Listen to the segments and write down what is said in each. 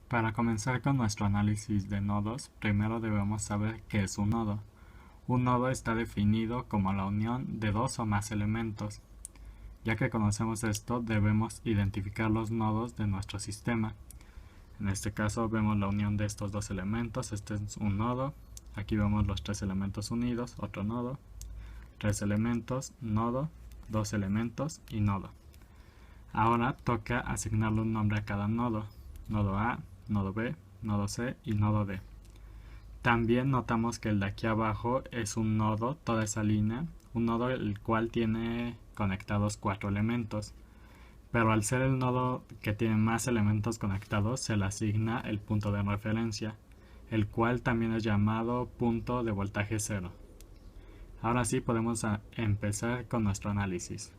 Para comenzar con nuestro análisis de nodos, primero debemos saber qué es un nodo. Un nodo está definido como la unión de dos o más elementos. Ya que conocemos esto, debemos identificar los nodos de nuestro sistema. En este caso vemos la unión de estos dos elementos, este es un nodo. Aquí vemos los tres elementos unidos, otro nodo, tres elementos, nodo, dos elementos y nodo. Ahora toca asignarle un nombre a cada nodo. Nodo A, nodo B, nodo C y nodo D. También notamos que el de aquí abajo es un nodo, toda esa línea, un nodo el cual tiene conectados 4 elementos. Pero al ser el nodo que tiene más elementos conectados, se le asigna el punto de referencia, el cual también es llamado punto de voltaje cero. Ahora sí podemos empezar con nuestro análisis.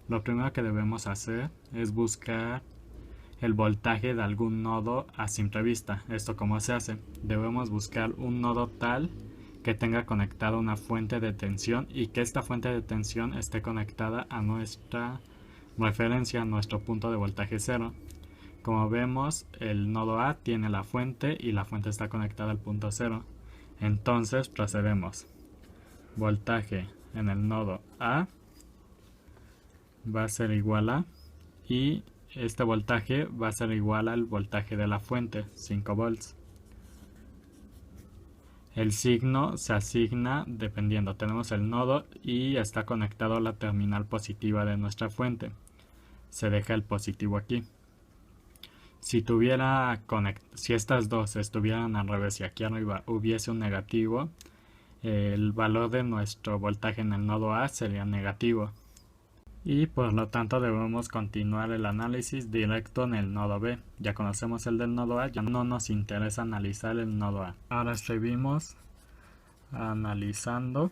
Lo primero que debemos hacer es buscar el voltaje de algún nodo a simple vista. ¿Esto cómo se hace? Debemos buscar un nodo tal que tenga conectada una fuente de tensión y que esta fuente de tensión esté conectada a nuestra referencia, a nuestro punto de voltaje cero. Como vemos, el nodo A tiene la fuente y la fuente está conectada al punto cero. Entonces procedemos. Voltaje en el nodo A va a ser igual a, y este voltaje va a ser igual al voltaje de la fuente, 5 volts. El signo se asigna dependiendo, tenemos el nodo y está conectado a la terminal positiva de nuestra fuente. Se deja el positivo aquí. Si estas dos estuvieran al revés y aquí arriba hubiese un negativo, el valor de nuestro voltaje en el nodo A sería negativo. Y por lo tanto debemos continuar el análisis directo en el nodo B. Ya conocemos el del nodo A, ya no nos interesa analizar el nodo A. Ahora escribimos analizando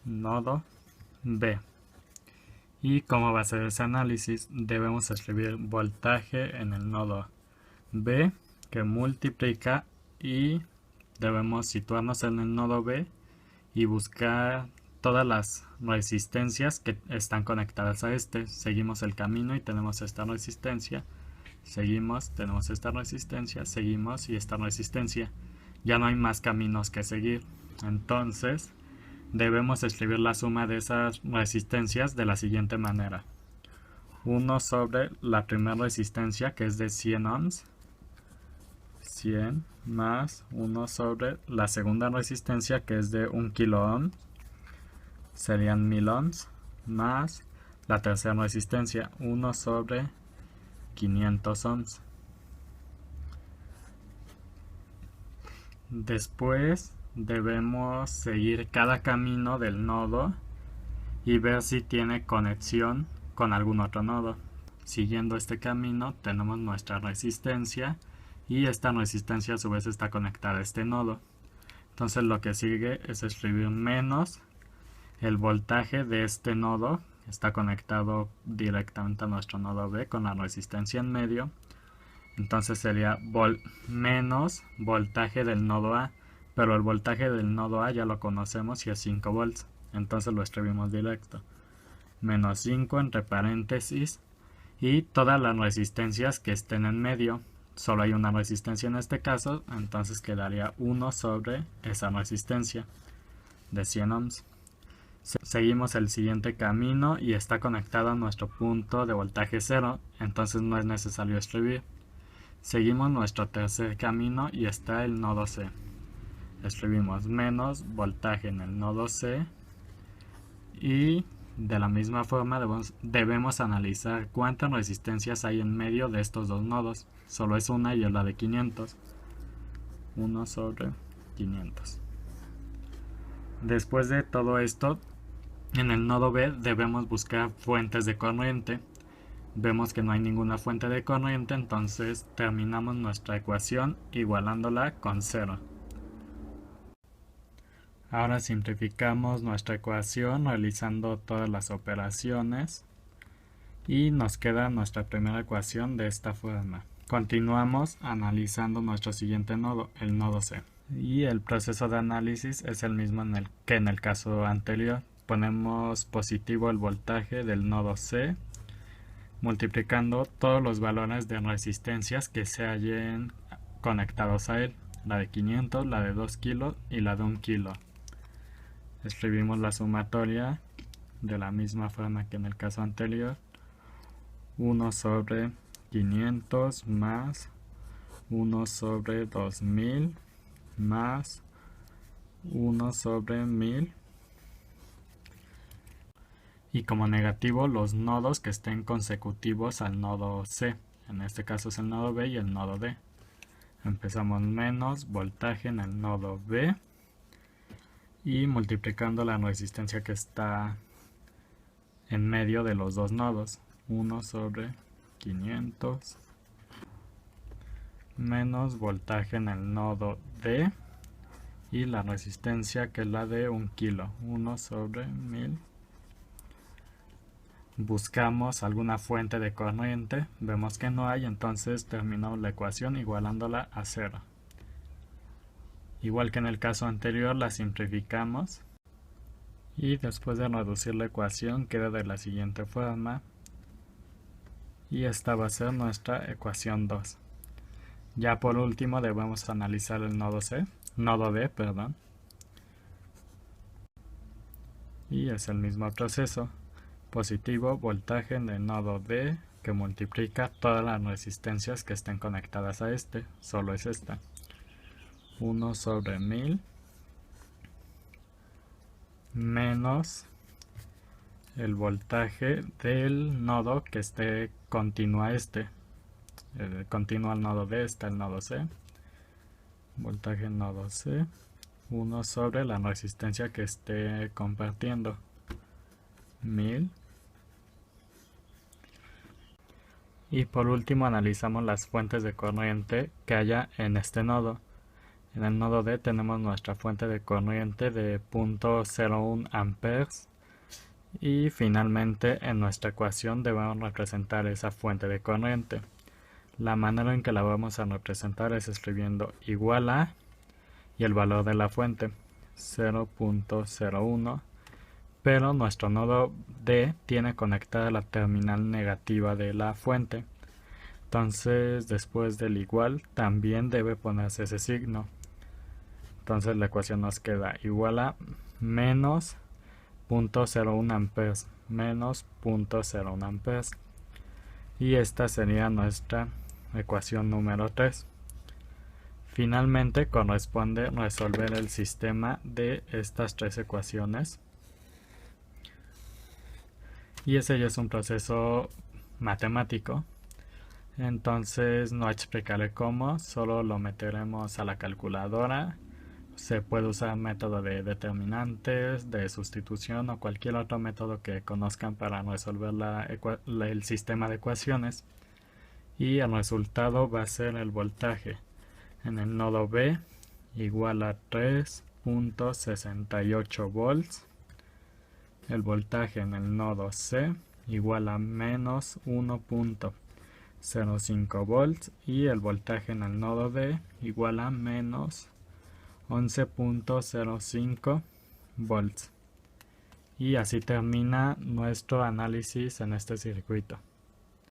nodo B. ¿Y cómo va a ser ese análisis? Debemos escribir voltaje en el nodo B que multiplica, y debemos situarnos en el nodo B y buscar todas las resistencias que están conectadas a este. Seguimos el camino y tenemos esta resistencia. Seguimos, tenemos esta resistencia, seguimos y esta resistencia. Ya no hay más caminos que seguir. Entonces, debemos escribir la suma de esas resistencias de la siguiente manera. 1 sobre la primera resistencia, que es de 100 ohms. 100 más 1 sobre la segunda resistencia, que es de 1 kilo ohm. Serían 1000 ohms, más la tercera resistencia, 1 sobre 500 ohms. Después debemos seguir cada camino del nodo y ver si tiene conexión con algún otro nodo. Siguiendo este camino tenemos nuestra resistencia y esta resistencia a su vez está conectada a este nodo. Entonces lo que sigue es escribir menos el voltaje de este nodo, está conectado directamente a nuestro nodo B con la resistencia en medio. Entonces sería menos voltaje del nodo A, pero el voltaje del nodo A ya lo conocemos y es 5 volts. Entonces lo escribimos directo. Menos 5 entre paréntesis y todas las resistencias que estén en medio. Solo hay una resistencia en este caso, entonces quedaría 1 sobre esa resistencia de 100 ohms. Seguimos el siguiente camino y está conectado a nuestro punto de voltaje cero, entonces no es necesario escribir. Seguimos nuestro tercer camino y está el nodo C. Escribimos menos voltaje en el nodo C y de la misma forma debemos analizar cuántas resistencias hay en medio de estos dos nodos. Solo es una y es la de 500. 1 sobre 500. Después de todo esto, en el nodo B debemos buscar fuentes de corriente. Vemos que no hay ninguna fuente de corriente, entonces terminamos nuestra ecuación igualándola con 0. Ahora simplificamos nuestra ecuación realizando todas las operaciones y nos queda nuestra primera ecuación de esta forma. Continuamos analizando nuestro siguiente nodo, el nodo C. Y el proceso de análisis es el mismo que en el caso anterior. Ponemos positivo el voltaje del nodo C, multiplicando todos los valores de resistencias que se hallen conectados a él, la de 500, la de 2 kilos y la de 1 kilo. Escribimos la sumatoria de la misma forma que en el caso anterior: 1 sobre 500 más 1 sobre 2000 más 1 sobre 1000, y como negativo los nodos que estén consecutivos al nodo C, en este caso es el nodo B y el nodo D. Empezamos menos voltaje en el nodo B y multiplicando la resistencia que está en medio de los dos nodos: 1 sobre 500 menos voltaje en el nodo D y la resistencia que es la de 1 kilo, 1 sobre 1000. Buscamos alguna fuente de corriente, vemos que no hay, entonces terminamos la ecuación igualándola a 0. Igual que en el caso anterior, la simplificamos y después de reducir la ecuación queda de la siguiente forma, y esta va a ser nuestra ecuación 2. Ya por último debemos analizar el nodo D, y es el mismo proceso: positivo voltaje en el nodo D que multiplica todas las resistencias que estén conectadas a este, solo es esta, 1 sobre 1000 menos el voltaje del nodo que esté continuo a este. Continuo al nodo D está el nodo C. Voltaje en nodo C, 1 sobre la resistencia que esté compartiendo, 1000. Y por último analizamos las fuentes de corriente que haya en este nodo. En el nodo D tenemos nuestra fuente de corriente de 0.01 amperes. Y finalmente en nuestra ecuación debemos representar esa fuente de corriente. La manera en que la vamos a representar es escribiendo igual a y el valor de la fuente, 0.01, pero nuestro nodo D tiene conectada la terminal negativa de la fuente. Entonces después del igual también debe ponerse ese signo. Entonces la ecuación nos queda igual a menos 0.01 amperes, menos 0.01 amperes. Y esta sería nuestra ecuación número 3. Finalmente corresponde resolver el sistema de estas tres ecuaciones. Y ese ya es un proceso matemático. Entonces no explicaré cómo, solo lo meteremos a la calculadora. Se puede usar método de determinantes, de sustitución o cualquier otro método que conozcan para resolver el sistema de ecuaciones. Y el resultado va a ser el voltaje en el nodo B igual a 3.68 volts. El voltaje en el nodo C igual a menos 1.05 volts. Y el voltaje en el nodo D igual a menos 11.05 volts. Y así termina nuestro análisis en este circuito.